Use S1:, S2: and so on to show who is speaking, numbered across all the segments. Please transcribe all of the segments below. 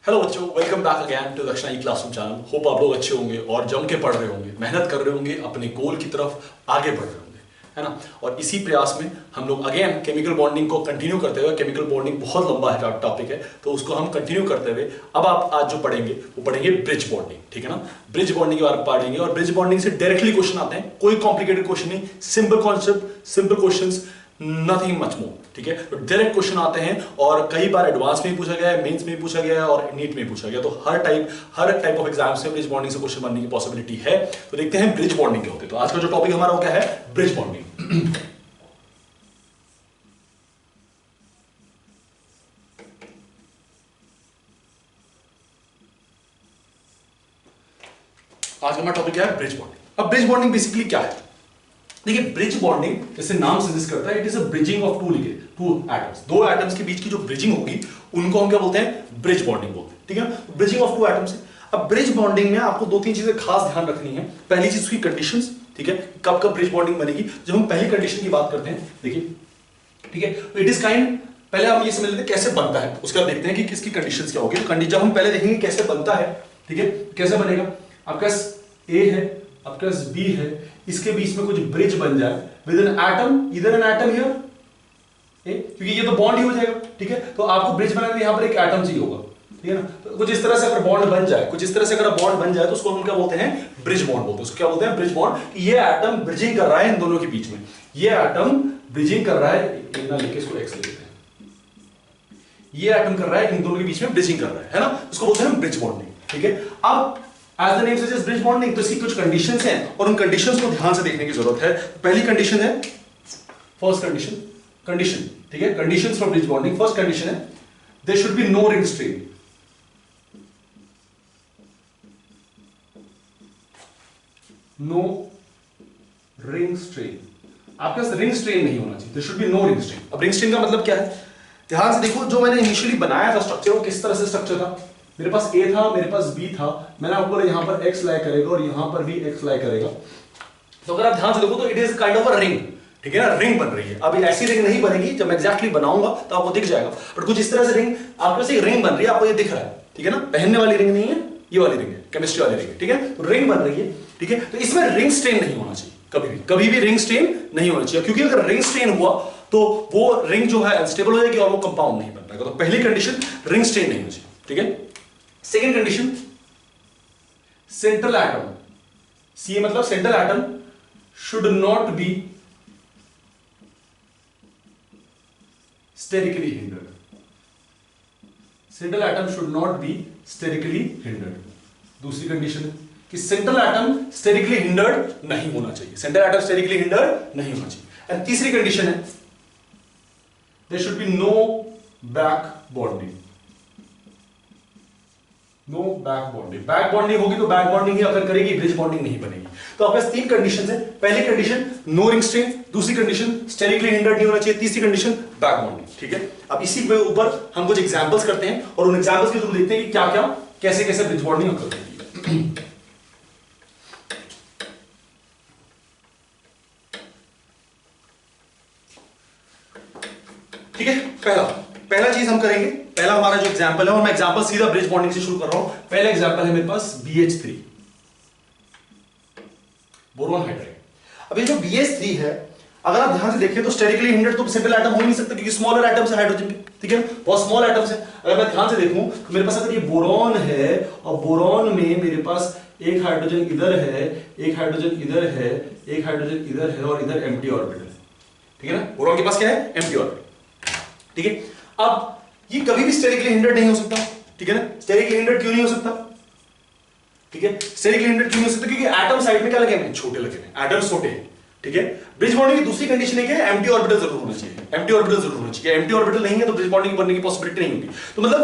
S1: Hello बच्चों, welcome back again to दक्षिणा classroom channel. Hope आप लोग अच्छे होंगे और जम के पढ़ रहे होंगे, मेहनत कर रहे होंगे, अपने गोल की तरफ आगे बढ़ रहे होंगे, है ना। और इसी प्रयास में हम लोग अगेन केमिकल बॉन्डिंग को कंटिन्यू करते हुए, केमिकल बॉन्डिंग बहुत लंबा है टॉपिक है, तो उसको हम कंटिन्यू करते हुए अब आप आज जो पढ़ेंगे वो पढ़ेंगे ब्रिज बॉन्डिंग, ठीक है ना। ब्रिज बॉन्डिंग के बारे में पढ़ेंगे और ब्रिज बॉन्डिंग से डायरेक्टली क्वेश्चन आते हैं, कोई कॉम्प्लिकेटेड क्वेश्चन नहीं, simple concept, simple questions, nothing much more, ठीक है। तो डायरेक्ट क्वेश्चन आते हैं और कई बार एडवांस में पूछा गया है, मेंस में पूछा गया है और नीट में पूछा गया, तो हर टाइप ऑफ एग्जाम से ब्रिज बॉन्डिंग से क्वेश्चन बनने की पॉसिबिलिटी है। तो देखते हैं ब्रिज बॉन्डिंग क्या होती है। तो आज का जो टॉपिक हमारा हो गया है ब्रिज बॉन्डिंग। आज का हमारा टॉपिक क्या है, ब्रिज बॉन्डिंग। अब ब्रिज बॉन्डिंग बेसिकली क्या है, देखिए ब्रिज बॉन्डिंग जैसे नाम सजेस्ट करता है, it is a bridging of two atoms. दो एटम्स के बीच की जो ब्रिजिंग होगी उनको हम क्या बोलते हैं, ब्रिज बॉन्डिंग बोलते हैं, ठीक है। Bridging of two atoms. अब ब्रिज बॉन्डिंग में आपको दो तीन चीजें खास ध्यान रखनी है। पहली चीज उसकी कंडीशंस, ठीक है, कब कब ब्रिज बॉन्डिंग बनेगी। जब हम पहली कंडीशन की बात करते हैं, देखिए, ठीक है, इट इज काइंड, पहले हम ये समझ लेते हैं कैसे बनता है, उसके बाद देखते हैं कि किसकी कंडीशंस क्या होगी। तो जब हम पहले देखेंगे कैसे बनता है, ठीक है, कैसे बनेगा, आपके पास ए है, आपके पास बी है, इसके बीच में कुछ ब्रिज बन जाए विद एन एटम, इधर एन एटम हियर ए, क्योंकि ये तो बॉन्ड ही हो जाएगा, ठीक है। तो आपको ब्रिज बनाने में यहां पर एक एटम चाहिए होगा, ठीक है ना। तो कुछ इस तरह से अगर बॉन्ड बन जाए, कुछ इस तरह से अगर बॉन्ड बन जाए तो उसको हम क्या बोलते हैं, ब्रिज बॉन्ड बोलते हैं। उसको क्या बोलते हैं, ब्रिज बॉन्ड। ये एटम ब्रिजिंग कर रहा है इन दोनों के बीच में, ये एटम ब्रिजिंग कर रहा है, ना लेके इसको एक्स ले लेते हैं, ये एटम कर रहा है इन दोनों के बीच में ब्रिजिंग कर रहा है ना, उसको बोलते हैं ब्रिज बॉन्डिंग, ठीक है। अब as the name suggest bridge bonding, तो इसकी कुछ कंडीशंस हैं और उन कंडीशंस को ध्यान से देखने की जरूरत है। पहली कंडीशन है, फर्स्ट कंडीशन, ठीक है, conditions for bridge bonding. First condition है there should be no ring strain, no ring strain. आपके पास रिंग स्ट्रेन नहीं होना चाहिए, there should be no ring strain. अब रिंग स्ट्रेन का मतलब क्या है, ध्यान से देखो, जो मैंने इनिशियली बनाया था स्ट्रक्चर, वो किस तरह से स्ट्रक्चर था। मेरे पास ए था, मेरे पास बी था, मैंने आपको बोला यहां पर एक्स लाई करेगा और यहां पर भी एक्स लाई करेगा। तो अगर आप ध्यान से देखो तो it is kind of a ring, ठीक है ना, रिंग बन रही है। अब ऐसी रिंग नहीं बनेगी, जब मैं एग्जैक्टली बनाऊंगा तो आपको दिख जाएगा, बट कुछ इस तरह से रिंग, आपके पास एक रिंग बन रही है, आपको ये दिख रहा है, ठीक है ना। पहनने वाली रिंग नहीं है, ये वाली रिंग है, केमिस्ट्री वाली रिंग है, ठीक है। तो रिंग बन रही है, ठीक है। तो इसमें रिंग स्ट्रेन नहीं होना चाहिए, कभी भी रिंग स्ट्रेन नहीं होना चाहिए, क्योंकि अगर रिंग स्ट्रेन हुआ तो वो रिंग जो है अनस्टेबल हो जाएगी और वो कंपाउंड नहीं बन पाएगा। तो पहली कंडीशन, रिंग स्ट्रेन नहीं होना चाहिए, ठीक है। सेकेंड कंडीशन, सेंट्रल एटम, सी मतलब central atom should not be sterically hindered, central atom should not be sterically hindered. दूसरी कंडीशन कि सेंट्रल एटम स्टेरिकली हिंडर्ड नहीं होना चाहिए, सेंट्रल एटम स्टेरिकली हिंडर्ड नहीं होना चाहिए। एंड तीसरी कंडीशन है there should be no back bonding, no back bonding. Back bonding होगी तो बैक बॉन्डिंग ही अगर करेगी, ब्रिज बॉन्डिंग नहीं बनेगी। तो आपके पास तीन कंडीशन है, पहली कंडीशन नो रिंग स्ट्रेन, दूसरी कंडीशन स्टेरिकली हिंडर्ड नहीं होना चाहिए, तीसरी कंडीशन बैक बॉन्डिंग, ठीक है। अब इसी के ऊपर हम कुछ एग्जांपल्स करते हैं और उन एग्जांपल्स के थ्रू देखते हैं कि क्या क्या कैसे कैसे ब्रिज बॉन्डिंग अकर होती है, ठीक है। पहला चीज हम करेंगे, पहला हमारा जो एग्जांपल है, और मैं एग्जांपल सीधा ब्रिज बॉन्डिंग से शुरू कर रहा हूं। पहला एग्जांपल है मेरे पास BH3, बोरोन हाइड्राइड। अब ये जो BH3 है, अगर आप ध्यान से देखें तो स्टेरिकली हिंडर्ड तो सेंट्रल एटम हो नहीं सकता, क्योंकि स्मॉलर एटम्स है हाइड्रोजन के, ठीक है, बहुत स्मॉल एटम्स है। अगर मैं ध्यान से देखूं तो मेरे पास अगर ये बोरॉन है और बोरॉन में मेरे पास एक हाइड्रोजन इधर है, एक हाइड्रोजन इधर है, एक हाइड्रोजन इधर है और इधर एम्प्टी ऑर्बिटल है, ठीक है ना। बोरॉन के पास क्या है, एम्प्टी ऑर्बिटल, ठीक है। अब ये कभी भी स्टेरिकली हिंडर्ड नहीं हो सकता, ठीक है ना। स्टेरिकली हिंडर्ड क्यों नहीं हो सकता, ठीक है, स्टेरिकली हिंडर्ड क्यों नहीं हो सकता, क्योंकि एटम साइड में क्या लगे हैं, छोटे लगे हैं, एटम छोटे हैं, ठीक है। ब्रिज बॉन्डिंग की दूसरी कंडीशन है कि एम्प्टी ऑर्बिटल जरूर होना चाहिए, एम्प्टी ऑर्बिटल जरूर होना चाहिए। एम्प्टी ऑर्बिटल नहीं है तो ब्रिज बॉन्डिंग बनने की पॉसिबिलिटी नहीं होगी। तो मतलब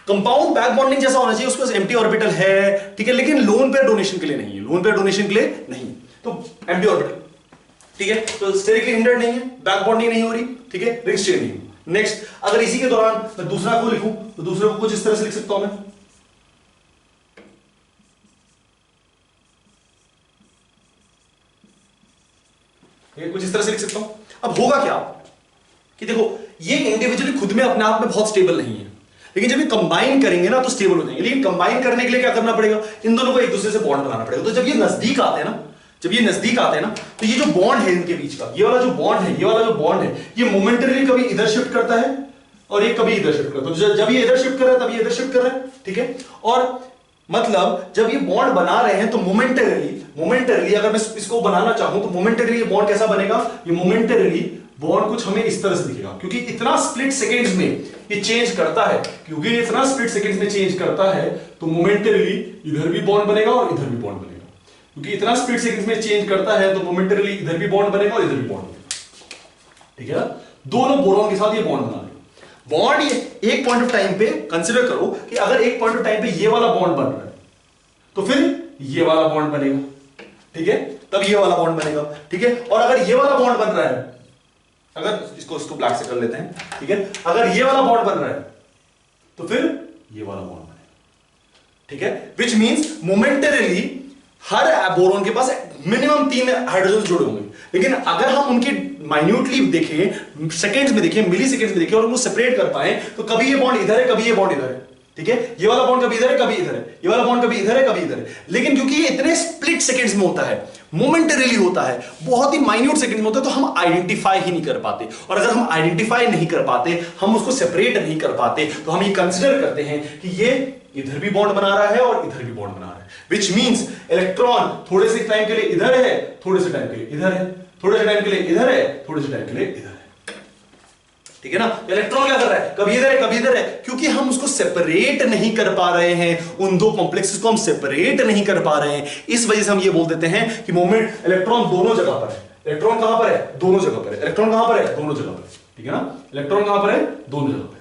S1: कंपाउंड बैक बॉन्डिंग जैसा होना चाहिए, उसके पास एम्प्टी ऑर्बिटल है, ठीक है, लेकिन लोन पेयर डोनेशन के लिए नहीं है, लोन पेयर डोनेशन के लिए नहीं, तो एम्प्टी ऑर्बिटल, ठीक है। तो स्टेरिकली हिंडर्ड नहीं है, बैक बॉन्डिंग नहीं हो रही, ठीक है, रिंग स्ट्रेन नहीं। नेक्स्ट, अगर इसी के दौरान मैं दूसरा को लिखूं तो दूसरे को कुछ इस तरह से लिख सकता हूं मैं, कुछ इस तरह से लिख सकता हूं। अब होगा क्या कि देखो, ये इंडिविजुअली खुद में अपने आप में बहुत स्टेबल नहीं है, लेकिन जब ये कंबाइन करेंगे ना तो स्टेबल हो जाएंगे। लेकिन कंबाइन करने के लिए क्या करना पड़ेगा, इन दोनों को एक दूसरे से बॉन्ड बनाना पड़ेगा। तो जब ये नजदीक आते हैं ना, जब ये नजदीक आते हैं ना, तो ये जो बॉन्ड है इनके बीच का, ये वाला जो बॉन्ड है, ये वाला जो बॉन्ड है, ये मोमेंटरीली कभी इधर शिफ्ट करता है और ये कभी इधर शिफ्ट करता है। तो जब ये इधर शिफ्ट कर रहा है तब ये इधर शिफ्ट कर रहा है, ठीक है। और मतलब जब ये बॉन्ड बना रहे हैं तो मोमेंटरीली अगर मैं इसको बनाना चाहूं तो मोमेंटरीली ये बॉन्ड कैसा बनेगा, ये मोमेंटरीली बॉन्ड कुछ हमें इस तरह से दिखेगा, क्योंकि इतना स्प्लिट सेकेंड्स में ये चेंज करता है, क्योंकि इतना स्प्लिट सेकेंड्स में चेंज करता है तो मोमेंटरीली इधर भी बॉन्ड बनेगा और इधर भी बॉन्ड बनेगा। क्योंकि इतना स्प्लिट सेकेंड्स में चेंज करता है तो मोमेंटरीली इधर भी बॉन्ड बनेगा और इधर भी बॉन्ड बनेगा, ठीक है ना। दोनों बोरॉन के साथ ये बॉन्ड बना रहे बॉन्ड, ये एक पॉइंट ऑफ टाइम पे कंसीडर करो कि अगर एक पॉइंट ऑफ टाइम पे ये वाला बॉन्ड बन रहा है तो फिर ये वाला बॉन्ड बनेगा, ठीक है, तब ये वाला बॉन्ड बनेगा, ठीक है। और अगर ये वाला बॉन्ड बन रहा है, अगर इसको ब्लैक से कर लेते हैं, ठीक है, अगर ये वाला बॉन्ड बन रहा है तो फिर ये वाला बॉन्ड बनेगा, ठीक है। Which means momentarily her boron के पास मिनिमम 3 हाइड्रोजन जुड़े होंगे, लेकिन अगर हम उनके माइन्यूटली देखें, सेकेंड्स में देखें, मिली सेकेंड्स में देखें और उनको सेपरेट कर पाए तो कभी ये बॉन्ड इधर है, कभी ये बॉन्ड इधर है, ठीक है। ये वाला बॉन्ड कभी इधर है, कभी इधर है, ये वाला बॉन्ड कभी इधर है, कभी इधर है। लेकिन क्योंकि ये इतने स्प्लिट सेकेंड्स में होता है, मोमेंटरीली होता है, बहुत ही माइन्यूट सेकेंड में होता है, तो हम आइडेंटिफाई ही नहीं कर पाते। और अगर हम आइडेंटिफाई नहीं कर पाते, हम उसको सेपरेट नहीं कर पाते, तो हम ये कंसिडर करते हैं कि ये इधर भी बॉन्ड बना रहा है और इधर भी बॉन्ड बना रहा है। विच मींस इलेक्ट्रॉन थोड़े से टाइम के लिए इधर है, थोड़े से टाइम के लिए इधर है, थोड़े से टाइम के लिए इधर है, थोड़े से टाइम के लिए इधर है, ठीक है ना। इलेक्ट्रॉन क्या कर रहा है, कभी इधर है, कभी इधर है, क्योंकि हम उसको सेपरेट नहीं कर पा रहे हैं, उन दो कॉम्प्लेक्सेस को हम सेपरेट नहीं कर पा रहे हैं। इस वजह से हम ये बोल देते हैं कि मोमेंट इलेक्ट्रॉन दोनों जगह पर है। इलेक्ट्रॉन कहां पर है, दोनों जगह पर है। इलेक्ट्रॉन कहां पर है, दोनों जगह पर, ठीक है ना। इलेक्ट्रॉन कहां पर है, दोनों जगह पर,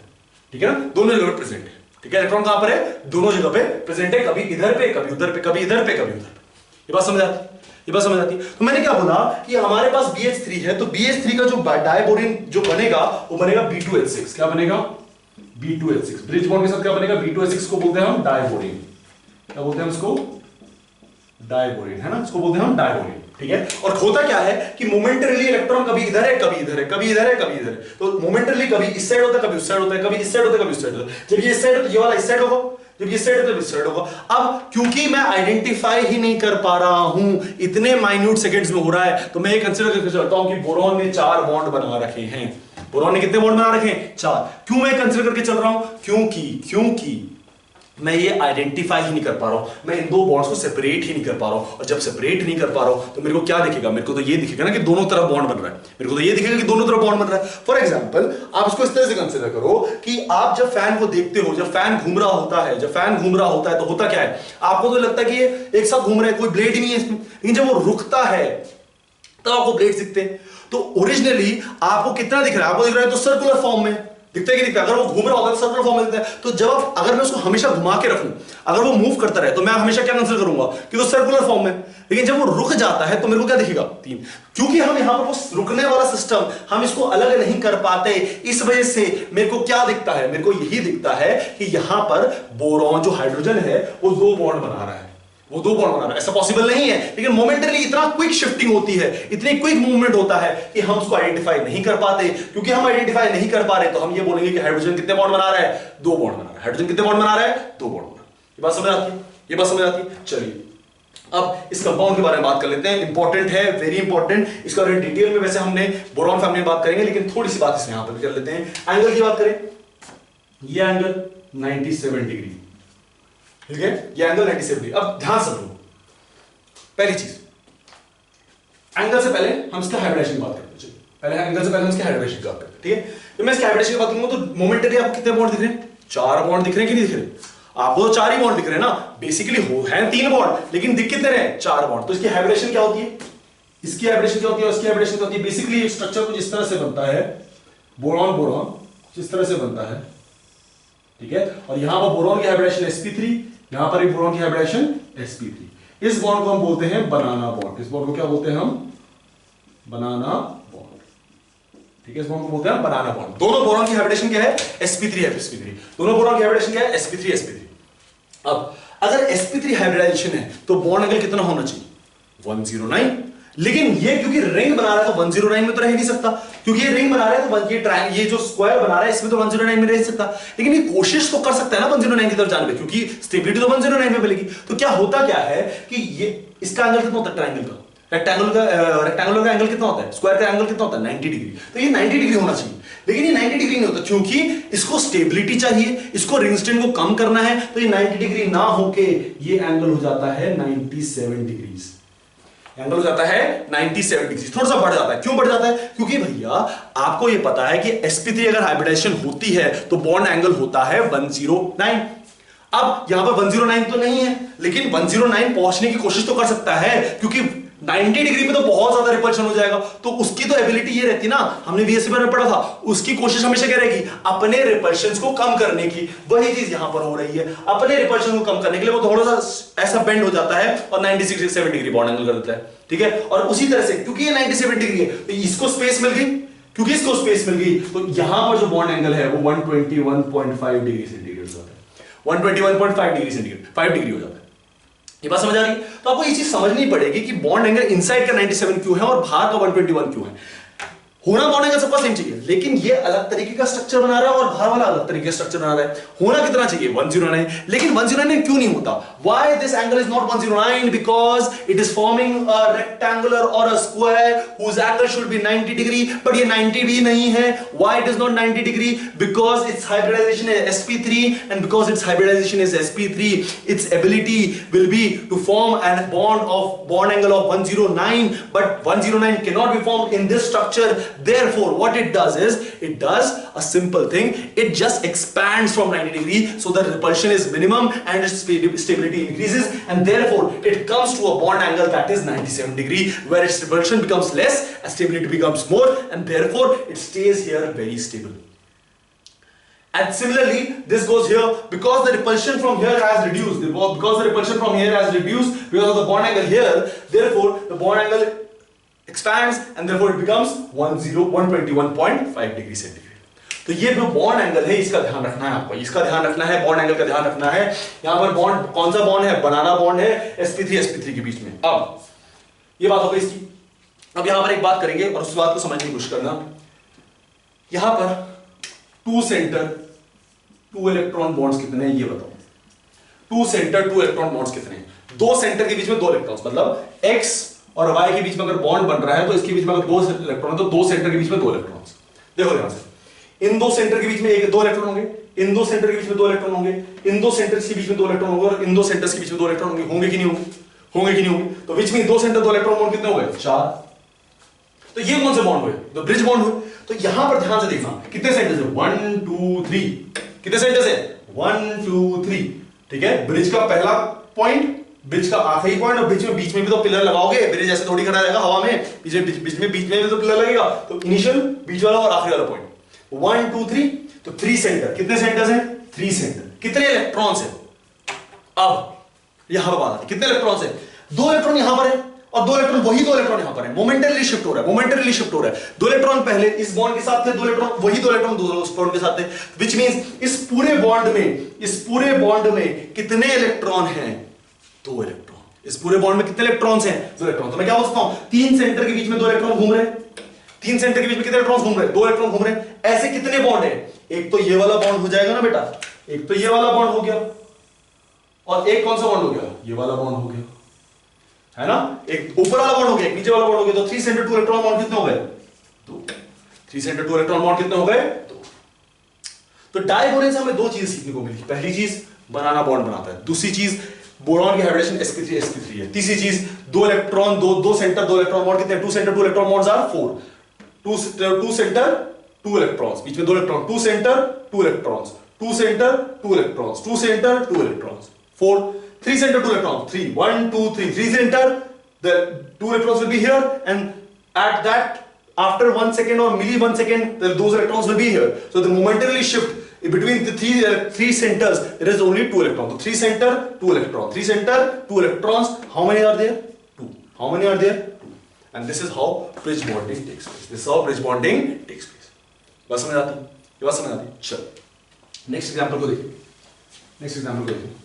S1: ठीक है ना, दोनों जगह पर प्रेजेंट है, ठीक है। इलेक्ट्रॉन कहां पर है, दोनों जगह पे प्रेजेंट है, कभी इधर पे, कभी उधर पे, कभी इधर पे, कभी उधर पे। ये बात समझ आती है, ये बात समझ आती है। तो मैंने क्या बोला कि हमारे पास BH3 है, तो BH3 का जो डायबोरिन जो बनेगा वो बनेगा B2H6। क्या बनेगा, B2H6। ब्रिज बॉन्ड के साथ क्या बनेगा, B2H6 को बोलते हैं हम डायबोरिन। क्या बोलते हैं उसको, डायबोरिन, है ना, इसको बोलते हैं हम डायबोरिन, ठीक है। और होता क्या है कि मोमेंटरीली इलेक्ट्रॉन कभी इधर है, कभी इधर है, कभी इधर है, कभी इधर है। तो मोमेंटरीली कभी इस साइड होता है, कभी उस साइड होता है, कभी इस साइड होता है, कभी उस साइड होता है। जब ये इस साइड हो तो ये वाला इस साइड होगा, जब ये साइड है तो इस साइड होगा। अब क्योंकि मैं आइडेंटिफाई ही नहीं कर पा रहा हूं, इतने माइन्यूट सेकंड्स में हो रहा है, तो मैं ये कंसीडर करके चलता हूं कि बोरॉन ने 4 बॉन्ड बना रखे हैं। बोरॉन ने कितने बॉन्ड बना रखे हैं, 4। क्यों मैं कंसीडर करके चल रहा हूं, क्योंकि मैं ये आइडेंटिफाई ही नहीं कर पा रहा हूं, मैं इन दो बॉन्ड्स को सेपरेट ही नहीं कर पा रहा हूं। और जब सेपरेट नहीं कर पा रहा हूं तो मेरे को क्या दिखेगा, मेरे को तो ये दिखेगा ना कि दोनों तरफ बॉन्ड बन रहा है, मेरे को तो ये दिखेगा कि दोनों तरफ बॉन्ड बन रहा है। फॉर एग्जांपल आप इसको इस तरह से कंसीडर करो कि आप जब फैन को देखते हो, जब फैन घूम रहा होता है, जब फैन घूम रहा होता है तो होता क्या है, आपको तो लगता है कि ये एक साथ घूम रहे हैं, कोई ब्लेड ही नहीं है इसमें। लेकिन जब वो रुकता है तब आपको ब्लेड दिखते हैं। तो ओरिजिनली आपको कितना दिख रहा है, आपको दिख रहा है तो सर्कुलर फॉर्म में दिखता है कि दिखता है। अगर वो घूम रहा होता है तो सर्कुलर फॉर्म में दिखता है। तो जब अगर मैं उसको हमेशा घुमा के रखूं, अगर वो मूव करता रहे तो मैं हमेशा क्या कंसीडर करूंगा कि वो सर्कुलर फॉर्म में। लेकिन जब वो रुक जाता है तो मेरे को क्या दिखेगा, 3। क्योंकि हम यहां पर वो रुकने वाला सिस्टम हम इसको अलग नहीं कर पाते, इस वजह से मेरे को क्या दिखता है, मेरे को यही दिखता है कि यहां पर बोरॉन जो हाइड्रोजन है वो 2 बॉन्ड बना रहा है, वो 2 बॉन्ड बना रहा है। ऐसा पॉसिबल नहीं है, लेकिन मोमेंटली इतना क्विक शिफ्टिंग होती है, इतनी क्विक मूवमेंट होता है कि हम उसको आइडेंटिफाई नहीं कर पाते। क्योंकि हम आइडेंटिफाई नहीं कर पा रहे तो हम ये बोलेंगे कि हाइड्रोजन कितने बॉन्ड बना रहा है, 2 बॉन्ड बना रहा है। हाइड्रोजन कितने बॉन्ड बना रहा है, 2 बॉन्ड बना रहा है। ये बात समझ आती है, ये बात समझ आती है। चलिए अब इस कंपाउंड के बारे में बात कर लेते हैं। इंपॉर्टेंट है, वेरी इंपॉर्टेंट। इसका डिटेल में वैसे हमने बोरॉन फैमिली में बात करेंगे, लेकिन थोड़ी सी बात इसमें यहां पर कर लेते हैं। एंगल की बात करें, ये एंगल 97 डिग्री, ठीक है, ये एंगल 97 डिग्री। अब ध्यान से सुनो, पहली चीज एंगल से पहले हम इसका हाइब्रिडेशन की बात करते हैं। पहले एंगल से पहले हम इसके हाइब्रिडेशन की बात करते हैं, ठीक है। जब मैं इसके हाइब्रिडेशन की बात करूंगा तो मोमेंटरी आपको कितने बॉन्ड दिख रहे हैं, 4 बॉन्ड दिख रहे हैं कि नहीं दिख रहे, आपको तो 4 ही बॉन्ड दिख रहे हैं ना। बेसिकली हो है 3 बॉन्ड, लेकिन दिख कितने रहे, 4 बॉन्ड। तो इसकी हाइब्रिडेशन क्या होती है, इसकी हाइब्रिडेशन क्या होती है, इसकी हाइब्रिडेशन क्या होती है। बेसिकली स्ट्रक्चर कुछ इस तरह से बनता है, बोरॉन बोरॉन जिस तरह से बनता है, ठीक है। और यहां पर बोरॉन की हाइब्रिडेशन sp3, यहां पर एक बोरॉन की हाइब्रिडेशन sp3। इस बॉन्ड को हम बोलते हैं बनाना बॉन्ड। इस बॉन्ड को क्या बोलते हैं हम, बनाना बॉन्ड, ठीक है। इस बॉन्ड को बोलते हैं बनाना बॉन्ड। दोनों बोरॉन की हाइब्रिडेशन क्या है, sp3 sp3। दोनों बोरॉन की हाइब्रिडेशन क्या है, sp3 sp3। अब अगर sp3 हाइब्रिडाइजेशन है तो बॉन्ड एंगल कितना होना चाहिए, 109। लेकिन ये क्योंकि रिंग बना रहा है तो 109 में तो रह नहीं सकता, क्योंकि ये रिंग बना रहा है तो ये जो स्क्वायर बना रहा है इसमें तो 109 में रह सकता, लेकिन ये कोशिश तो कर सकता है ना 109 की तरफ जाने में, क्योंकि स्टेबिलिटी तो 109 में मिलेगी। तो क्या होता क्या है कि ये इसका एंगल कितना होता है ट्रायंगल का, रेक्टेंगुलर का एंगल कितना होता है, स्क्वायर का एंगल कितना होता है 90 डिग्री, तो ये 90 डिग्री होना चाहिए, लेकिन ये 90 डिग्री नहीं होता क्योंकि इसको स्टेबिलिटी चाहिए, इसको रिंग स्ट्रेन को कम करना है, तो ये 90 डिग्री ना होके ये एंगल हो जाता है 97 डिग्री, एंगल हो जाता है 97 डिग्री, थोड़ा सा बढ़ जाता है। क्यों बढ़ जाता है? क्योंकि भैया आपको ये पता है कि sp3 अगर हाइब्रिडाइजेशन होती है तो बॉन्ड एंगल होता है 109। अब यहां पर 109 तो नहीं है, लेकिन 109 पहुंचने की कोशिश तो कर सकता है, क्योंकि 90 डिग्री पे तो बहुत ज्यादा रिपल्शन हो जाएगा, तो उसकी तो एबिलिटी ये रहती ना, हमने बीएससी में पढ़ा था, उसकी कोशिश हमेशा क्या रहेगी, अपने रिपल्शंस को कम करने की। वही चीज यहां पर हो रही है, अपने रिपल्शन को कम करने के लिए वो थोड़ा सा ऐसा बेंड हो जाता है और 97 डिग्री बॉन्ड एंगल कर देता है, ठीक है। और उसी तरह से क्योंकि ये 97 डिग्री है तो इसको स्पेस मिल गई, क्योंकि इसको स्पेस मिल गई तो यहां पर जो बॉन्ड एंगल है वो 121.5 डिग्री सेंटीग्रेड हो जाता है, 121.5 डिग्री सेंटीग्रेड, 5 डिग्री हो जाता है। ये बात समझ आ रही है? तो आपको ये चीज समझनी पड़ेगी कि बॉन्ड एंगल इनसाइड का 97 क्यों है और बाहर का 121 क्यों है। होना बॉन्ड एंगल सबका सेम चाहिए, लेकिन ये अलग तरीके का स्ट्रक्चर बना रहा है और बाहर वाला अलग तरीके का स्ट्रक्चर बना रहा है। होना कितना चाहिए 109, लेकिन 109 क्यों नहीं होता? Why this angle is not 109? Because it is forming a rectangular और a square whose angle should be 90 degree, but ये 90 भी नहीं है। Why it is not 90 degree? Because its hybridization is sp3, and because its hybridization is sp3, its ability will be to form a bond angle of 109, but 109 cannot be formed in this structure. Therefore what it does is it does a simple thing, it just expands from 90 degree, so the repulsion is minimum and its stability increases, and therefore it comes to a bond angle that is 97 degree, where its repulsion becomes less and stability becomes more, and therefore it stays here very stable. And similarly this goes here, because the repulsion from here has reduced, because the repulsion from here has reduced because of the bond angle here, therefore the bond angle expands and therefore it becomes 121.5 degree centigrade. तो ये जो bond angle है इसका ध्यान रखना है आपको, इसका ध्यान रखना है, बॉन्ड एंगल का ध्यान रखना है। यहां पर बॉन्ड कौन सा बॉन्ड है? बनाना बॉन्ड है sp3 के बीच में। अब ये बात हो गई इसकी। अब यहां पर एक बात करेंगे और उस बात को समझने की कोशिश करना। यहां पर two center two electron bonds कितने हैं ये बताओ। Two center two electron bonds कितने हैं? दो सेंटर के बीच में दो इलेक्ट्रॉन्स, मतलब x और y के बीच में अगर बॉन्ड बन रहा है तो इसके बीच में अगर दो इलेक्ट्रॉन है तो दो सेंटर के बीच में दो इलेक्ट्रॉन्स। देखो ध्यान से, इन दो सेंटर के बीच में एक दो इलेक्ट्रॉन होंगे, इन दो सेंटर के बीच में दो इलेक्ट्रॉन होंगे, इन दो सेंटर्स के बीच में दो इलेक्ट्रॉन होंगे और इन दो सेंटर्स के बीच में दो इलेक्ट्रॉन होंगे। होंगे कि नहीं होंगे? होंगे कि नहीं होंगे? तो बीच में दो सेंटर दो इलेक्ट्रॉन बॉन्ड कितने हो गए? 4। तो ये कौन से बॉन्ड हुए? तो ब्रिज बॉन्ड हुए। तो यहां पर ध्यान से देखना कितने सेंटर्स है? 1 2 3। कितने सेंटर्स है? 1 2 3। ठीक है, ब्रिज का पहला पॉइंट, ब्रिज का आखिरी पॉइंट, और बीच में भी तो पिलर लगाओगे, ब्रिज ऐसे थोड़ी खड़ा रहेगा हवा में, बीच में भी तो पिलर लगेगा। तो इनिशियल, बीच वाला और आखिरी वाला पॉइंट 1 2 3। तो 3 सेंटर। कितने सेंटर्स हैं? 3 सेंटर। कितने इलेक्ट्रॉन्स हैं? अब यहां पर बात, कितने इलेक्ट्रॉन्स हैं? 2 इलेक्ट्रॉन यहां पर है और 2 इलेक्ट्रॉन, वही 2 इलेक्ट्रॉन यहां पर है, मोमेंटरली शिफ्ट हो रहा है, मोमेंटरली शिफ्ट हो रहा है। 2 इलेक्ट्रॉन पहले इस बॉन्ड के साथ थे, 2 इलेक्ट्रॉन, वही 2 इलेक्ट्रॉन उस बॉन्ड के साथ थे, व्हिच मींस इस पूरे बॉन्ड में कितने इलेक्ट्रॉन हैं? 2 इलेक्ट्रॉन। इस पूरे बॉन्ड में कितने इलेक्ट्रॉन्स हैं? 2 इलेक्ट्रॉन। तो मैं क्या बोल सकता हूं? 3 सेंटर के बीच में 2 इलेक्ट्रॉन घूम रहे हैं। 3 सेंटर के बीच में कितने इलेक्ट्रॉन्स घूम रहे हैं? 2 इलेक्ट्रॉन घूम रहे हैं। ऐसे कितने बॉन्ड है? एक तो ये वाला बॉन्ड हो जाएगा ना बेटा, एक तो ये वाला बॉन्ड हो गया, और एक कौन सा बॉन्ड हो गया? ये वाला बॉन्ड हो गया, है ना। एक ऊपर वाला बॉन्ड हो गया, एक नीचे वाला बॉन्ड हो गया। तो 3 सेंटर 2 इलेक्ट्रॉन बॉन्ड कितने हो गए? 2। 3 सेंटर 2 इलेक्ट्रॉन बॉन्ड कितने हो गए? 2। तो डायगोनल से हमें 2 चीजें सीखने को मिली। पहली चीज बनाना बॉन्ड बनाता है, दूसरी चीज बोरॉन की हाइब्रिडेशन sp3 है, तीसरी चीज 2 इलेक्ट्रॉन, दो सेंटर 2 इलेक्ट्रॉन बॉन्ड कितने? 2 centre 2 electron bonds are 4। 2 centre 2 electrons, बीच में 2 electron, 2 centre 2 electrons, 2 centre 2 electrons, 2 centre 2 electrons, 4। 3 centre 2 electrons, 3 1 2 3 3 centre, the 2 electrons will be here, and at that after 1 second or milli 1 second those electrons will be here. So the momentarily shift between the three centers, there is only 2 electrons. So 3 center 2 electrons, 3 center 2 electrons. How many are there? 2. How many are there? 2. And this is how bridge bonding takes place. This is how bridge bonding takes place. बात समझ आती? ये बात समझ आती? चलो next example को देखिए। नेक्स्ट एग्जांपल को देखिए।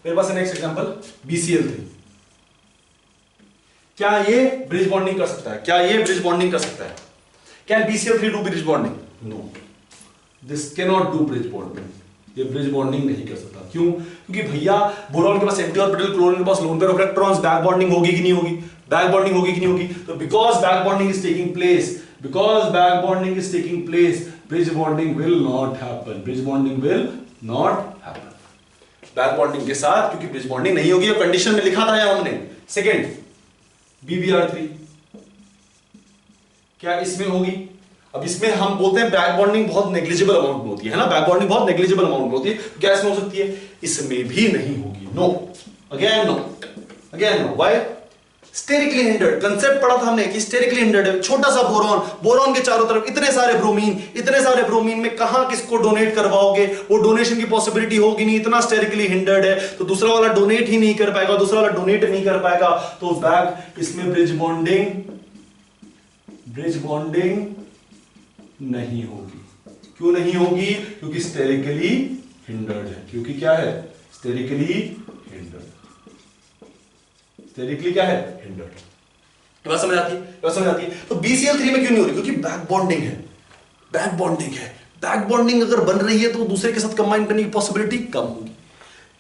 S1: मेरे पास है नेक्स्ट एग्जांपल BCl3। क्या ये ब्रिज बॉन्डिंग कर सकता है? क्या ये ब्रिज बॉन्डिंग कर सकता है? Can BCl3 do bridge bonding? No, this can not do bridge bonding. ये ब्रिज बॉन्डिंग नहीं कर सकता। क्यों? क्योंकि भैया बोरॉन के पास एम्प्टी ऑर्बिटल, क्लोरीन के पास lone pair of electrons, back bonding होगी कि नहीं होगी? बैक बॉन्डिंग होगी कि नहीं होगी? तो because back bonding is taking place, because back bonding is taking place, bridge bonding will not happen, bridge bonding will not happen. Back bonding के साथ क्योंकि ब्रिज बॉन्डिंग नहीं होगी, और कंडीशन में लिखा था यहां हमने। सेकेंड BBr3, क्या इसमें होगी? अब इसमें हम बोलते हैं बैक बॉन्डिंग बहुत नेग्लिजिबल अमाउंट में होती है ना, बैक बॉन्डिंग बहुत नेग्लिजिबल अमाउंट में होती है, तो क्या इसमें हो सकती है? इसमें भी नहीं होगी। No, again no, again no. Why? Sterically hindered. Concept पढ़ा था हमने कि स्टेरिकली हिंडर्ड है। छोटा सा बोरॉन, बोरॉन के चारों तरफ इतने सारे ब्रोमीन, इतने सारे ब्रोमीन में कहां किसको डोनेट करवाओगे? वो डोनेशन की पॉसिबिलिटी होगी नहीं, इतना स्टेरिकली हिंडर्ड है, तो दूसरा वाला डोनेट ही नहीं कर पाएगा, दूसरा वाला डोनेट नहीं कर पाएगा, तो बैक इसमें ब्रिज बॉन्डिंग नहीं होगी। क्यों नहीं होगी? क्योंकि स्टेरिकली हिंडर्ड है। क्योंकि क्या है? Sterically hindered. स्टेरिकली क्या है? हिंडर्ड। बात समझ आती है? बात समझ आती है? तो BCl3 में क्यों नहीं हो रही? क्योंकि बैक बॉन्डिंग है, बैक बॉन्डिंग है। बैक बॉन्डिंग अगर बन रही है तो दूसरे के साथ कंबाइन करने की पॉसिबिलिटी कम होगी।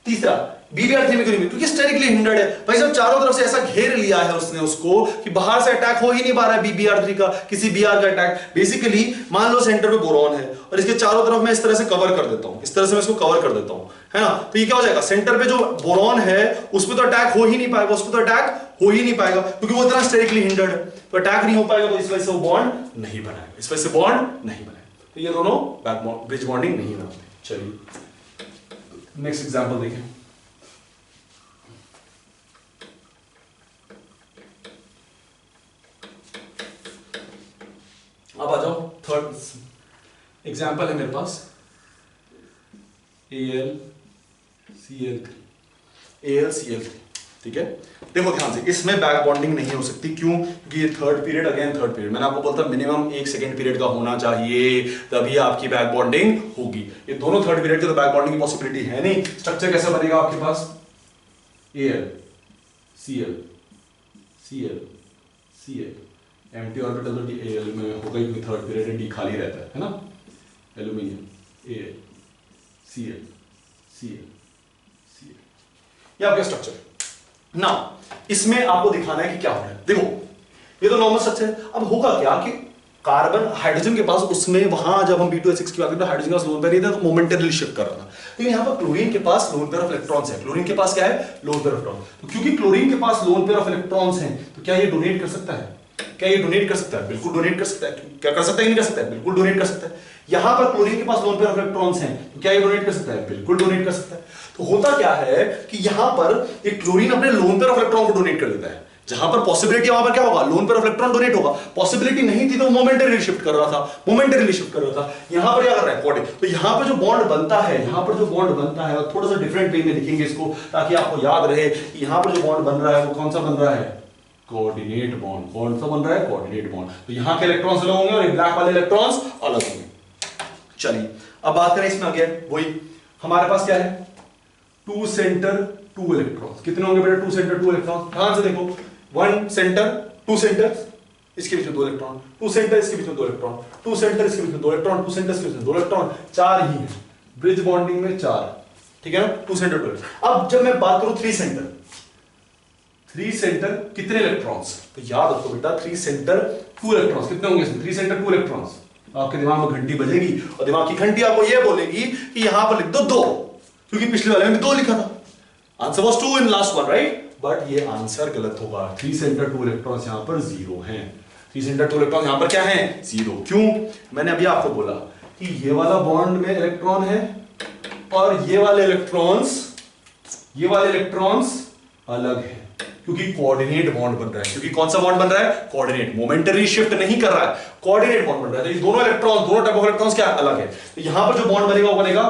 S1: तीसरा BBr3 में क्यों नहीं? क्योंकि स्टेरिकली हिंडर्ड है। भाई साहब चारों तरफ से ऐसा घेर लिया है उसने उसको कि बाहर से अटैक हो ही नहीं पा रहा है BBr3 का, किसी Br का अटैक। बेसिकली मान लो सेंटर पे बोरॉन है और इसके चारों तरफ मैं इस तरह से कवर कर देता हूं, इस तरह से मैं इसको कवर कर देता हूं, है ना? तो ये क्या हो जाएगा? सेंटर पे जो बोरॉन है उस पर तो अटैक हो ही नहीं पाएगा, उस पर तो अटैक हो ही नहीं पाएगा क्योंकि वो इतना स्टेरिकली हिंडर्ड है, तो अटैक नहीं हो पाएगा, तो इस वजह से वो बॉन्ड नहीं बनाएगा, इस वजह से बॉन्ड नहीं बनाएगा। तो ये दोनों ब्रिज बॉन्डिंग नहीं बनाते। चलिए नेक्स्ट एग्जांपल देखें। अब आ जाओ थर्ड एग्जाम्पल है मेरे पास AlCl3, ठीक है? देखो ध्यान से, इसमें बैक बॉन्डिंग नहीं हो सकती। क्यों? क्योंकि ये third period, again third period, मैंने आपको बोलता मिनिमम 1 सेकेंड पीरियड का होना चाहिए, तभी आपकी बैक बॉन्डिंग होगी। ये दोनों थर्ड पीरियड के, तो बैक बॉन्डिंग की पॉसिबिलिटी है नहीं। स्ट्रक्चर कैसे बनेगा आपके पास? AlCl एम्प्टी ऑर्बिटल तो Al में होगा ही, थर्ड पीरियड में डी खाली रहता है ना? एल्यूमिनियम AlCl ये आपका स्ट्रक्चर। ना इसमें आपको दिखाना है कि क्या हो रहा है। देखो ये तो नॉर्मल स्ट्रक्चर है। अब होगा क्या कि कार्बन हाइड्रोजन के पास, उसमें वहां जब हम B2H6 की बात करते हैं, हाइड्रोजन का लोन पेयर नहीं था, तो मोमेंटरली शिफ्ट कर रहा था। तो यहाँ पर क्लोरीन के पास लोन पेयर ऑफ इलेक्ट्रॉन्स है। क्लोरीन के पास क्या है? Loan pair of electron. तो क्योंकि क्लोरीन के पास लोन पेयर ऑफ इलेक्ट्रॉन्स हैं, तो क्या ये डोनेट कर सकता है? क्या ये डोनेट कर सकता है? बिल्कुल डोनेट कर सकता है। क्या कर सकता है? नहीं कर सकता है? बिल्कुल डोनेट कर सकता है। यहां पर क्लोरीन के पास लोन पेयर ऑफ इलेक्ट्रॉन्स हैं, तो क्या ये डोनेट कर सकता है? बिल्कुल डोनेट कर सकता है। तो होता क्या है कि यहां पर ये क्लोरीन अपने लोन पेयर ऑफ इलेक्ट्रॉन को डोनेट कर देता है। जहां पर पॉसिबिलिटी, वहां पर क्या होगा? Loan pair of electron donate होगा। पॉसिबिलिटी नहीं थी तो मोमेंटरीली शिफ्ट कर रहा था, मोमेंटरीली शिफ्ट कर रहा था। यहां पर क्या कर रहा है? कोऑर्डिनेट। तो यहां पर जो बॉन्ड बनता है, यहां पर जो बॉन्ड बनता है, थोड़ा सा डिफरेंट वे में लिखेंगे इसको ताकि आपको याद रहे कि यहां पर जो बॉन्ड बन रहा है वो कौन सा बन रहा है? Coordinate bond. कौन सा बन रहा है? Coordinate bond. तो यहां के इलेक्ट्रॉन्स अलग होंगे और ये ब्लैक वाले इलेक्ट्रॉन्स अलग होंगे। चलिए अब बात करें इसमें, अगेन वही हमारे पास क्या है? 2 सेंटर 2 इलेक्ट्रॉन्स। कितने होंगे बेटा? 2 सेंटर 2 इलेक्ट्रॉन्स। ध्यान से देखो, 1 सेंटर 2 सेंटर, इसके बीच में 2 इलेक्ट्रॉन, 2 सेंटर इसके बीच में 2 इलेक्ट्रॉन, 2 सेंटर इसके बीच में 2 इलेक्ट्रॉन, 2 सेंटर इसके बीच में 2 इलेक्ट्रॉन, 4 ही है ब्रिज बॉन्डिंग में 4, ठीक है ना? 2 सेंटर 2 इलेक्ट्रॉन। अब जब मैं बात करूं 3 सेंटर, 3 सेंटर कितने इलेक्ट्रॉन्स? तो याद रखो बेटा 3 सेंटर 2 इलेक्ट्रॉन्स। कितने होंगे इसमें? 3 सेंटर 2 इलेक्ट्रॉन्स। आपके दिमाग में घंटी बजेगी और दिमाग की घंटी आपको यह बोलेगी कि यहां पर लिख दो 2, क्योंकि पिछले वाले में 2 लिखा था। Answer was 2 in last one, right? But ये आंसर गलत होगा। 3 सेंटर 2 इलेक्ट्रॉन्स यहां पर 0 हैं। 3 सेंटर 2 इलेक्ट्रॉन्स यहां पर क्या है? 0। क्यों? मैंने अभी आपको बोला कि ये वाला बॉन्ड में इलेक्ट्रॉन है और ये वाले इलेक्ट्रॉन्स अलग है, क्योंकि कोऑर्डिनेट बॉन्ड बन रहा है। क्योंकि कौन सा बॉन्ड बन रहा है? कोऑर्डिनेट। मोमेंटरी शिफ्ट नहीं कर रहा है, कोऑर्डिनेट बॉन्ड बन रहा है। तो ये दोनों इलेक्ट्रॉन, दोनों टाइप ऑफ इलेक्ट्रॉन्स क्या अलग है। तो यहां पर जो बॉन्ड बनेगा वो बनेगा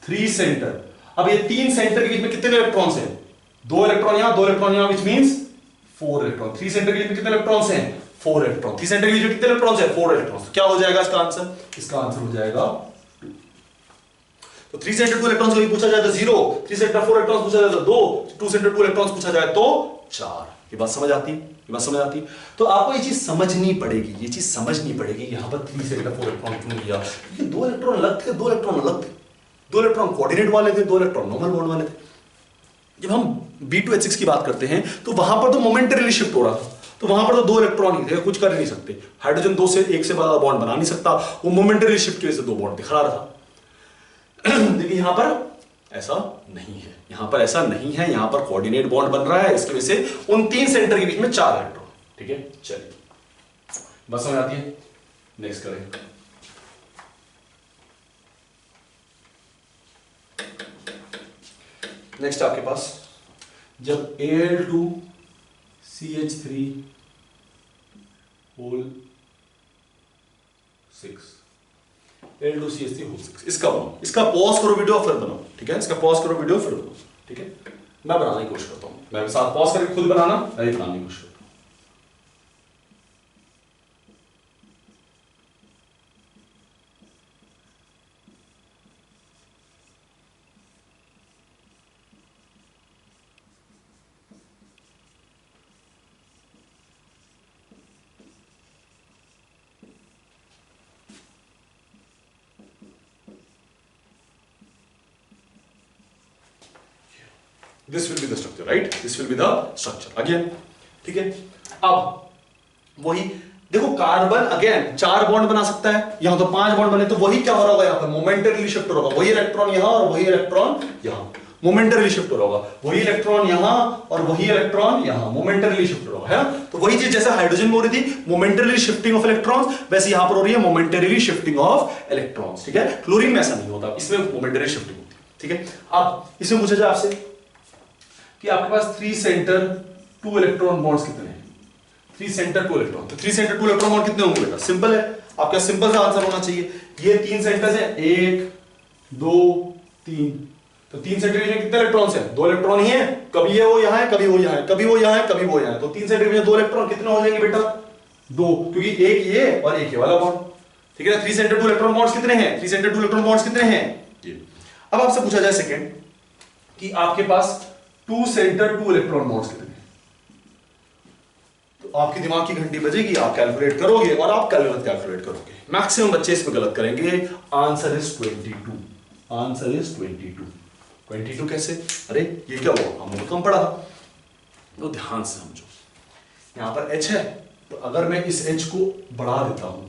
S1: 3 सेंटर। अब ये 3 सेंटर के बीच में कितने इलेक्ट्रॉन्स हैं? 2 इलेक्ट्रॉन यहां, 2 इलेक्ट्रॉन यहां, which means 4 इलेक्ट्रॉन। 3 सेंटर के बीच में कितने इलेक्ट्रॉन्स हैं? 4 इलेक्ट्रॉन। 3 सेंटर के बीच में कितने इलेक्ट्रॉन्स हैं? 4 इलेक्ट्रॉन्स। क्या हो जाएगा इसका आंसर? इसका आंसर हो जाएगा 2। तो 3 सेंटर 2 इलेक्ट्रॉन्स को पूछा जाए तो 0, 3 सेंटर 4 इलेक्ट्रॉन्स पूछा जाए तो 2, 2 सेंटर 2 इलेक्ट्रॉन्स पूछा जाए तो 4। ये बात समझ आती है? ये बात समझ आती है? तो आपको ये चीज समझनी पड़ेगी, ये चीज समझनी पड़ेगी। यहां पर 3 सेंटर 4 इलेक्ट्रॉन क्यों लिया? क्योंकि 2 इलेक्ट्रॉन अलग थे, 2 इलेक्ट्रॉन अलग थे, 2 इलेक्ट्रॉन कोऑर्डिनेट वाले थे, 2 इलेक्ट्रॉन नॉर्मल बॉन्ड वाले थे। जब हम B2H6 की बात करते हैं तो वहां पर तो मोमेंटरीली शिफ्ट हो रहा था, तो वहां पर तो 2 इलेक्ट्रॉन ही थे, कुछ कर नहीं सकते। हाइड्रोजन 2 से 1 से ज्यादा बॉन्ड बना नहीं सकता, वो मोमेंटरी शिफ्ट की वजह से 2 बॉन्ड दिखा रहा था। लेकिन यहां पर ऐसा नहीं है, यहां पर ऐसा नहीं है, यहां पर कोऑर्डिनेट बॉन्ड बन रहा है, इसकी वजह से उन 3 सेंटर के बीच में 4 इलेक्ट्रॉन। ठीक है, चलिए बस समझ आती है? नेक्स्ट करें। नेक्स्ट आपके पास जब Al2CH3 होल 6, Al2CH3 होल 6, इसका बनाओ, इसका पॉज करो वीडियो फिर बनाओ। ठीक है, इसका पॉज करो वीडियो फिर बनाओ। ठीक है, मैं बनाने की कोशिश करता हूं, मैं साथ पॉज करके खुद बनाना, मैं भी बनाने की कोशिश करता हूं। This will be the structure, right? This will be the structure again. ठीक है, अब वही देखो, कार्बन अगेन 4 बॉन्ड बना सकता है, यहां तो 5 बॉन्ड बने, तो वही क्या हो रहा होगा यहां पर? मोमेंटरीली शिफ्ट हो रहा होगा, वही इलेक्ट्रॉन यहां और वही इलेक्ट्रॉन यहां, मोमेंटरीली शिफ्ट हो रहा होगा, वही इलेक्ट्रॉन यहां और वही इलेक्ट्रॉन यहां, मोमेंटरीली शिफ्ट हो रहा है। तो वही चीज जैसे हाइड्रोजन में हो रही थी मोमेंटरीली शिफ्टिंग ऑफ इलेक्ट्रॉन्स, वैसे यहां पर हो रही है मोमेंटरीली शिफ्टिंग ऑफ इलेक्ट्रॉन्स। ठीक है, क्लोरीन में ऐसा नहीं होता, इसमें मोमेंटरी शिफ्टिंग होती है। ठीक है, अब इसमें पूछा जाए आपसे कि आपके पास 3 सेंटर 2 इलेक्ट्रॉन बॉन्ड्स कितने हैं? 3 सेंटर 2 इलेक्ट्रॉन, तो 3 सेंटर 2 इलेक्ट्रॉन बॉन्ड कितने होंगे बेटा? सिंपल है, आपका सिंपल सा आंसर होना चाहिए। ये 3 सेंटर्स हैं, 1 2 3, तो 3 सेंटर में कितने इलेक्ट्रॉन्स हैं? 2 इलेक्ट्रॉन ही हैं, कभी ये वो यहां है, कभी वो यहां है, कभी वो यहां है, कभी वो यहां है, तो 3 सेंटर में 2 इलेक्ट्रॉन कितने हो जाएंगे बेटा? 2, क्योंकि एक ये और एक ये वाला बॉन्ड। ठीक है ना, 3 सेंटर 2 इलेक्ट्रॉन बॉन्ड्स कितने हैं? 3 सेंटर 2 इलेक्ट्रॉन बॉन्ड्स कितने हैं? ये। अब आपसे पूछा जाए सेकंड कि आपके पास 2 सेंटर 2 इलेक्ट्रॉन बॉन्ड्स कितने हैं? तो आपकी दिमाग की घंटी बजेगी, आप कैलकुलेट करोगे और आप गलत कैलकुलेट करोगे। मैक्सिमम बच्चे इसमें गलत करेंगे। Answer is 22। Answer is 22। 22 कैसे? अरे ये क्या हुआ, हमने कम पढ़ा था। तो ध्यान से समझो, यहां पर H है, तो अगर मैं इस H को बढ़ा देता हूं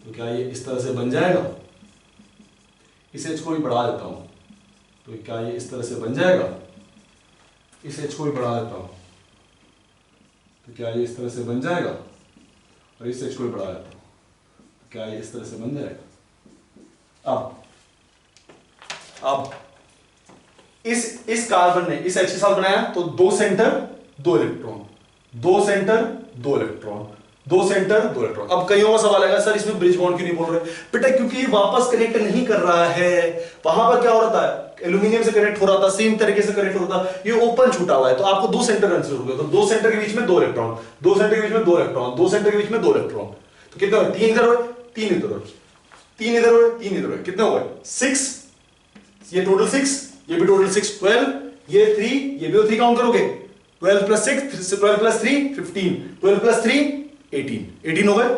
S1: तो क्या ये इस तरह से बन जाएगा? इस H को भी बढ़ा देता हूं तो क्या ये इस तरह से बन जाएगा? इस H को भी बढ़ा देता हूं तो क्या ये इस तरह से बन जाएगा? और इस H को भी बढ़ा देता हूं तो क्या ये इस तरह से बन जाएगा? अब इस कार्बन ने इस H के साथ बनाया तो 2 centre 2 electron, 2 centre 2 electron, 2 centre 2 electron. अब कईयों का सवाल आएगा, सर इसमें ब्रिज बॉन्ड क्यों नहीं बोल रहे? बेटा क्योंकि ये वापस कनेक्ट नहीं कर रहा है। वहां पर क्या हो रहा था? एल्यूमिनियम से कनेक्ट हो रहा था, सेम तरीके से कनेक्ट हो रहा था, ये ओपन छूटा हुआ है, तो आपको 2 सेंटर कंसीडर हो गया। तो 2 सेंटर के बीच में 2 इलेक्ट्रॉन, 2 सेंटर के बीच में 2 इलेक्ट्रॉन, 2 सेंटर के बीच में 2 इलेक्ट्रॉन, तो कितने हुए? 3 इधर हुए, 3 इधर हुए, 3 इधर हुए, 3 इधर हुए, कितने हुए? 6। ये टोटल 6, ये भी टोटल 6, 12, ये 3, ये भी 3 काउंट करोगे, 12 प्लस 6, 12 प्लस 3 15, 12 प्लस 3 18, 18 हो गए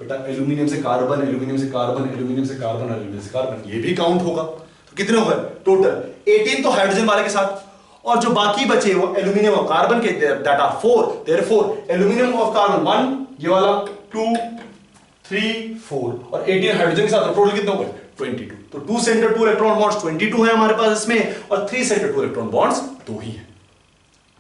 S1: बेटा। एल्यूमिनियम से कार्बन, एल्यूमिनियम से कार्बन, एल्यूमिनियम से कार्बन, एल्यूमिनियम से कार्बन, ये भी काउंट होगा। तो कितने हो गए टोटल? 18 तो हाइड्रोजन वाले के साथ, और जो बाकी बचे वो एल्यूमिनियम और कार्बन के, that are 4, therefore aluminium of carbon 1, ये वाला 2 3 4 और 18 हाइड्रोजन के साथ, टोटल कितने हो गए? 22। तो 2 सेंटर 2 इलेक्ट्रॉन बॉन्ड्स 22 है हमारे पास इसमें, और 3 सेंटर 2 इलेक्ट्रॉन बॉन्ड्स 2 ही है।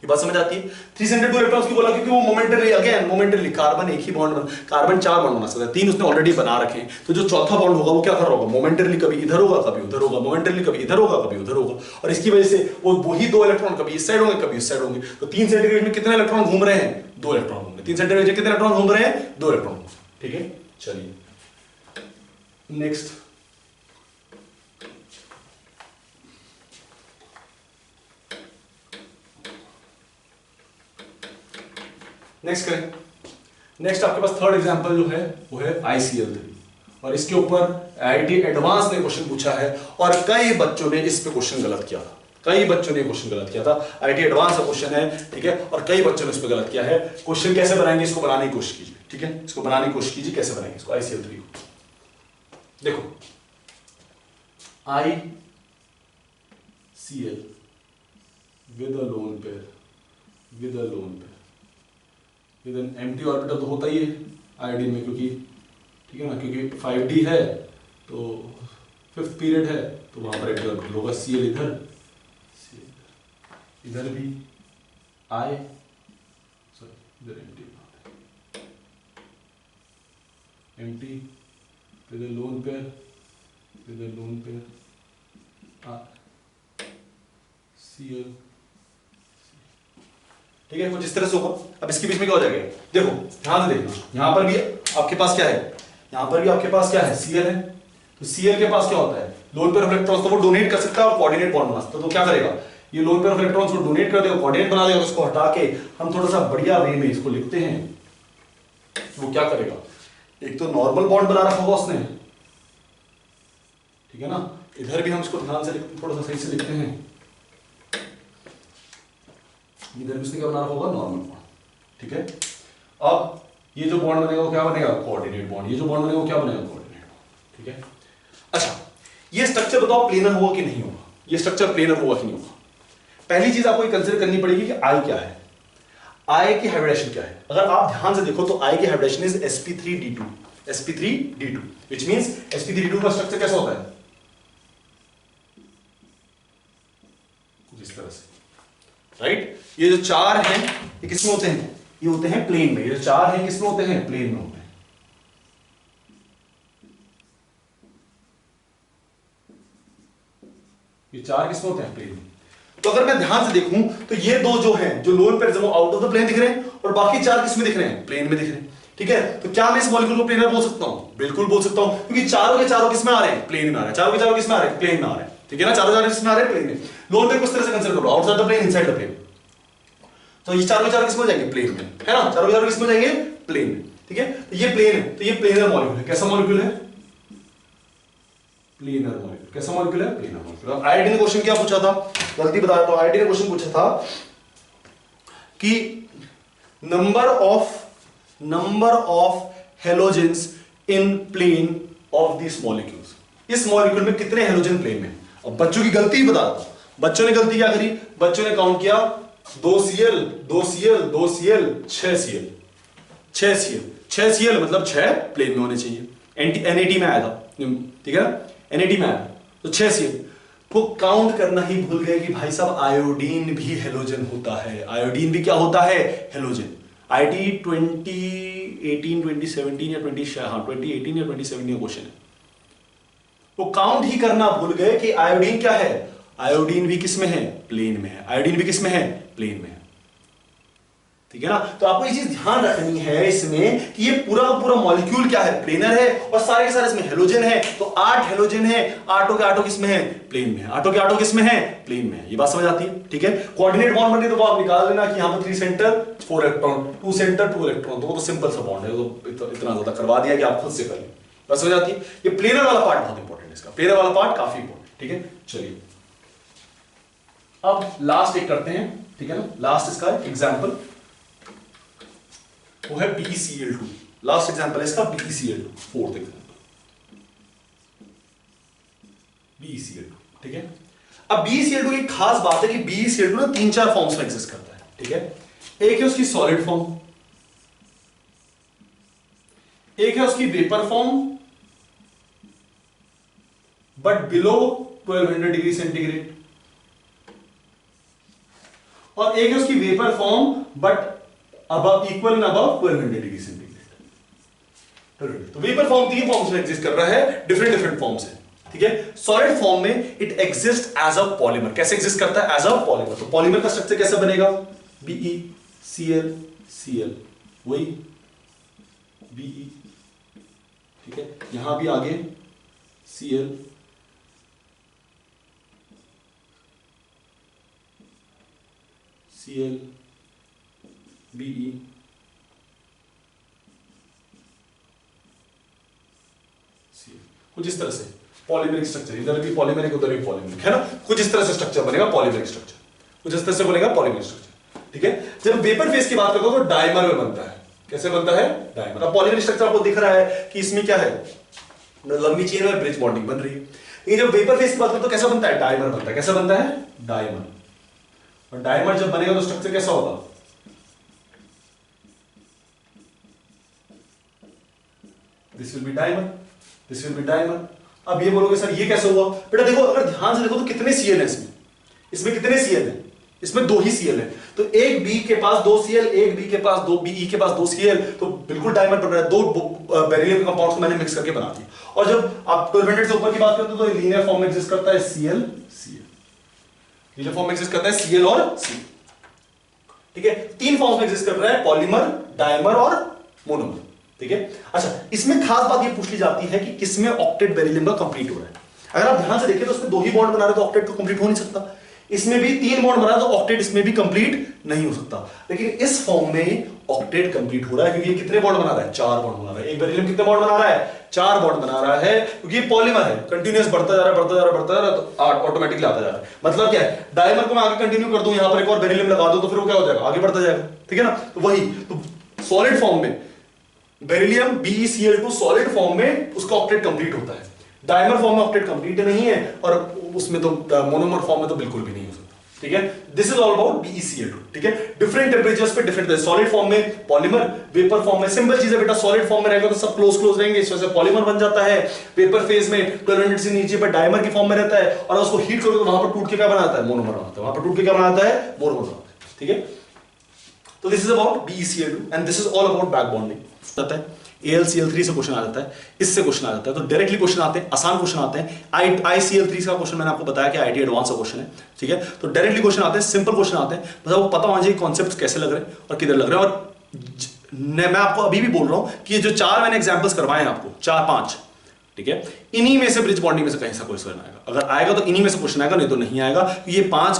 S1: ये बात समझ आती है? 3 सेंटर 2 इलेक्ट्रॉन्स की बोला क्योंकि वो मोमेंटरी, अगेन मोमेंटरी, कार्बन एक ही बॉन्ड, कार्बन 4 बॉन्ड बना सकता है, 3 उसने ऑलरेडी बना रखे हैं, तो जो चौथा बॉन्ड होगा वो क्या कर रहा होगा? मोमेंटरी कभी इधर होगा, कभी उधर होगा, मोमेंटरी कभी इधर होगा, कभी उधर होगा, और इसकी वजह से वो वही 2 इलेक्ट्रॉन कभी इस साइड होंगे, कभी इस साइड होंगे। तो 3 सेंटर के बीच में कितने इलेक्ट्रॉन घूम रहे हैं? 2 इलेक्ट्रॉन घूम रहे हैं। 3 सेंटर के बीच में कितने इलेक्ट्रॉन घूम रहे हैं? 2 इलेक्ट्रॉन। ठीक है, चलिए नेक्स्ट। नेक्स्ट करें। नेक्स्ट आपके पास थर्ड एग्जांपल जो है वो है ICl3, और इसके ऊपर आईआईटी एडवांस ने क्वेश्चन पूछा है और कई बच्चों ने इस पे क्वेश्चन गलत किया था, कई बच्चों ने क्वेश्चन गलत किया था। आईआईटी एडवांस का क्वेश्चन है, ठीक है, और कई बच्चों ने इस पे गलत किया है। क्वेश्चन कैसे बनाएंगे, इसको बनाने की कोशिश कीजिए, ठीक है, इसको बनाने की कोशिश कीजिए, कैसे बनाएंगे इसको ICL3 को। देखो ICL with a lone pair, with a lone pair, with an empty orbital तो होता ही है आयोडीन में, क्योंकि ठीक है ना, क्योंकि 5D है तो 5th पीरियड है तो वहां पर एम्प्टी ऑर्बिटल होगा। Cl इधर, इधर भी I, सॉरी इधर empty with a lone pair, with a lone pair Cl, ठीक है, कुछ इस तरह से होगा। अब इसके बीच में क्या हो जाएगा, देखो ध्यान से देखना, यहां पर भी आपके पास क्या है, यहां पर भी आपके पास क्या है, Cl है, तो Cl के पास क्या होता है, लोन पेयर ऑफ इलेक्ट्रॉन्स, तो वो डोनेट कर सकता है और कोऑर्डिनेट बॉन्ड बना सकता है। तो क्या करेगा, ये लोन पेयर ऑफ इलेक्ट्रॉन्स को डोनेट कर देगा, कोऑर्डिनेट बना देगा, उसको हटा के हम थोड़ा सा बढ़िया वे में इसको लिखते हैं। वो क्या करेगा, एक तो नॉर्मल बॉन्ड बना रखा होगा उसने, ठीक है ना, इधर भी हम इसको ध्यान से थोड़ा सा सही से लिखते हैं, इधर भी उसने क्या बना रखा होगा, नॉर्मल बॉन्ड, ठीक है। अब ये जो बॉन्ड बनेगा वो क्या बनेगा, कोऑर्डिनेट बॉन्ड, ये जो बॉन्ड बनेगा वो क्या बनेगा, कोऑर्डिनेट बॉन्ड, ठीक है। अच्छा, ये स्ट्रक्चर बताओ प्लेनर होगा कि नहीं होगा, ये स्ट्रक्चर प्लेनर होगा कि नहीं होगा। पहली चीज आपको कंसीडर करनी पड़ेगी कि I क्या है, I की हाइब्रिडेशन क्या है। अगर आप ध्यान से देखो तो I की hybridisation is sp3d2, sp3d2, which means sp3d2 का स्ट्रक्चर कैसा होता है, कुछ इस तरह से, राइट। ये जो चार हैं ये किसमें होते हैं, ये होते हैं प्लेन में, ये जो चार हैं किसमें होते हैं, प्लेन में होते हैं। ये चार किसमें होते हैं, प्लेन में। तो अगर मैं ध्यान से देखूं तो ये दो जो हैं, जो लोन पेयर वो आउट ऑफ द प्लेन दिख रहे हैं और बाकी चार किसमें दिख रहे हैं, प्लेन में दिख रहे हैं, ठीक है। तो क्या मैं इस मॉलिक्यूल को प्लेनर बोल सकता हूं, बिल्कुल बोल सकता हूं, क्योंकि चारों के चारों किसमें आ रहे हैं, प्लेन में आ रहे हैं, चारों के चारों किसमें आ रहे हैं, प्लेन में आ रहे हैं, ठीक है ना, चारों चारों किसमें आ रहे हैं, प्लेन में। लोन पेयर को इस तरह से कंसीडर करो, outside the plane, inside the plane, तो ये चारों के चारों किसमें हो जाएंगे, प्लेन में, है ना, चारों के चारों किसमें हो जाएंगे, प्लेन में, ठीक है। तो ये प्लेन है, तो ये प्लेनर मॉलिक्यूल है, कैसा मॉलिक्यूल है, प्लेनर मॉलिक्यूल, कैसा मॉलिक्यूल है, प्लेनर मॉलिक्यूल। अब आईआईटी ने क्वेश्चन क्या पूछा था, गलती बता रहा हूं, आईआईटी ने क्वेश्चन पूछा था कि number of halogens in plane of this molecules, इस मॉलिक्यूल में कितने हेलोजन प्लेन में। अब बच्चों की गलती ही बता रहा हूं, बच्चों ने गलती क्या करी, बच्चों ने काउंट किया 2Cl 2Cl 2Cl 6Cl 6Cl मतलब 6 प्लेन में होने चाहिए, NAT में आया था, ठीक है ना, NAT में आया तो 6Cl। वो काउंट करना ही भूल गए कि भाई साहब आयोडीन भी हेलोजन होता है, आयोडीन भी क्या होता है, हेलोजन। आईटी 2018 2017 या 2018 या 2017 का क्वेश्चन है, वो काउंट ही करना भूल गए कि आयोडीन क्या है, आयोडीन भी किस में है, प्लेन में है, आयोडीन भी किस में है, प्लेन में है, ठीक है ना। तो आपको ये चीज ध्यान रखनी है इसमें कि ये पूरा का पूरा मॉलिक्यूल क्या है, प्लेनर है, और सारे के सारे इसमें हेलोजन है। तो 8 हेलोजन है, आठों के आठों किसमें है, प्लेन में है, आठों के आठों किसमें है, प्लेन में है। ये बात समझ आती है, ठीक है। कोऑर्डिनेट बॉन्ड बनती है तो आप निकाल लेना कि यहां पर 3 सेंटर 4 इलेक्ट्रॉन, 2 सेंटर 2 इलेक्ट्रॉन, तो वो तो सिंपल सा बॉन्ड है, तो इतना ज्यादा करवा दिया कि आप खुद से कर लें, बस समझ आती है। ये प्लेनर वाला पार्ट बहुत इंपॉर्टेंट है, इसका प्लेनर वाला पार्ट काफी इंपॉर्टेंट, ठीक है। चलिए अब लास्ट एक करते हैं, ठीक है ना, लास्ट इसका एग्जाम्पल वो है BeCl2, लास्ट एग्जांपल है इसका BeCl2, फोर्थ एग्जांपल BeCl2, ठीक है। अब BeCl2 की खास बात है कि BeCl2 ना 3-4 फॉर्म्स में एग्जिस्ट करता है, ठीक है। एक है उसकी सॉलिड फॉर्म, एक है उसकी vapour form but below 1200 degree centigrade, और एक है उसकी vapour form but above equal and above 1200 degree centigrade. तो वेपर फॉर्म 3 फॉर्म्स में एग्जिस्ट कर रहा है, डिफरेंट फॉर्म्स है, ठीक है। सॉलिड फॉर्म में it exist as a polymer, कैसे एग्जिस्ट करता है, एज अ पॉलीमर। तो पॉलीमर का स्ट्रक्चर कैसे बनेगा, BeCl Cl, वही Be, ठीक है, यहां भी आगे Cl Cl Be, कुछ इस तरह से पॉलीमेरिक स्ट्रक्चर, इधर भी पॉलीमेरिक उधर भी पॉलीमेरिक, है ना, कुछ इस तरह से स्ट्रक्चर बनेगा पॉलीमेरिक स्ट्रक्चर, कुछ इस तरह से बनेगा पॉलीमेरिक स्ट्रक्चर, ठीक है। जब वेपर फेज की बात करते हो तो डायमर में बनता है, कैसे बनता है, डायमर। अब पॉलीमेरिक स्ट्रक्चर आपको दिख रहा है कि इसमें क्या है, लंबी चेन में ब्रिज बॉन्डिंग बन रही है। लेकिन जब वेपर फेज की बात करते हो तो कैसा बनता है, डायमर बनता है, कैसा बनता है, डायमर। और डायमर जब बनेगा तो स्ट्रक्चर कैसा होगा, this will be dimer, this will be dimer. अब ये बोलोगे सर ये कैसे हुआ, बेटा देखो अगर ध्यान से देखो तो कितने सीएल है इसमें, इसमें कितने सीएल है, इसमें 2 ही सीएल है। तो एक बी के पास 2 सीएल, एक बी के पास 2 बी के पास 2 सीएल, तो बिल्कुल डायमर बन रहा है। 2 बेरिलियम कंपाउंड्स को मैंने मिक्स करके बना दिया। और जब आप 1200 से ऊपर की बात करते हो तो लीनियर फॉर्म में एग्जिस्ट करता है सीएल सीएल, लीनियर फॉर्म में एग्जिस्ट करता है सीएल और सी, ठीक है। 3 फॉर्म्स में एग्जिस्ट कर रहा है, पॉलीमर, डायमर और मोनोमर, ठीक है। अच्छा, इसमें खास बात ये पूछ ली जाती है कि किसमें ऑक्टेट बेरिलियम का कंप्लीट हो रहा है। अगर आप ध्यान से देखें तो उसमें 2 ही बॉन्ड बना रहे तो ऑक्टेट तो कंप्लीट हो नहीं सकता। इसमें भी 3 बॉन्ड बना तो ऑक्टेट इसमें भी कंप्लीट नहीं हो सकता। लेकिन इस फॉर्म में ऑक्टेट कंप्लीट हो रहा है क्योंकि ये कितने बॉन्ड बना रहा है, 4 बॉन्ड बना रहा है। एक बेरिलियम कितने बॉन्ड बना रहा है, 4 बॉन्ड बना रहा है, क्योंकि ये पॉलीमर है, कंटीन्यूअस बढ़ता जा रहा है, बढ़ता जा रहा है, बढ़ता जा रहा है, तो ऑटोमेटिकली आता जा रहा है। मतलब क्या है, डायमर को मैं आगे कंटिन्यू कर दूं, यहां पर एक और बेरिलियम लगा दूं, तो फिर वो क्या हो जाएगा, आगे बढ़ता जाएगा, ठीक है ना। तो वही तो सॉलिड फॉर्म में बेरिलियम BeCl2 सॉलिड फॉर्म में उसका ऑक्टेट कंप्लीट होता है, डायमर फॉर्म में ऑक्टेट कंप्लीट नहीं है, और उसमें तो मोनोमर फॉर्म में तो बिल्कुल भी नहीं हो सकता, ठीक है। This is all about BeCl2, ठीक है। डिफरेंट टेंपरेचर्स पे डिफरेंट, सॉलिड फॉर्म में पॉलीमर, वेपर फॉर्म में सिंपल चीज है बेटा, सॉलिड फॉर्म में रहेगा तो सब क्लोज क्लोज रहेंगे, इस वजह से पॉलीमर बन जाता है। वेपर फेज में 1200 से नीचे पर डायमर की फॉर्म में रहता है, और उसको हीट करोगे तो वहां पर टूट के क्या बनाता है, मोनोमर बनाता है, वहां पर टूट के क्या बनाता है, मोनोमर बनाता है, ठीक है। तो this is about BeCl2 and this is all about back bonding. आता है AlCl3 से क्वेश्चन आ जाता है, इससे क्वेश्चन आ जाता है, तो डायरेक्टली क्वेश्चन आते हैं, आसान क्वेश्चन आते हैं। ICl3 का क्वेश्चन मैंने आपको बताया कि IIT एडवांस का क्वेश्चन है, ठीक है। तो डायरेक्टली क्वेश्चन आते हैं, सिंपल क्वेश्चन आते हैं, बस आपको पता होना चाहिए कॉन्सेप्ट्स कैसे लग रहे हैं और किधर लग रहे हैं। और मैं आपको अभी भी बोल रहा हूं कि ये जो 4 मैंने एग्जांपल्स करवाए हैं आपको, 4-5, ठीक है, इन्हीं में से ब्रिज बॉन्डिंग में से कहीं सा क्वेश्चन आएगा। अगर आएगा तो इन्हीं में से क्वेश्चन आएगा, नहीं तो नहीं आएगा। ये 5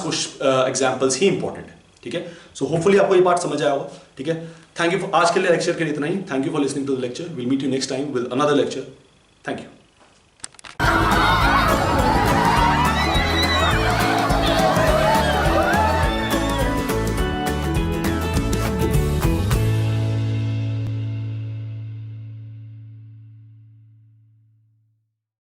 S1: एग्जांपल्स ही इंपॉर्टेंट है, ठीक है। सो होपफुली आपको ये पार्ट समझ आया होगा, ठीक है। थैंक यू आज के लिए लेक्चर के लिए इतना ही। Thank you for listening to the lecture. Will meet you next time with another lecture. Thank you.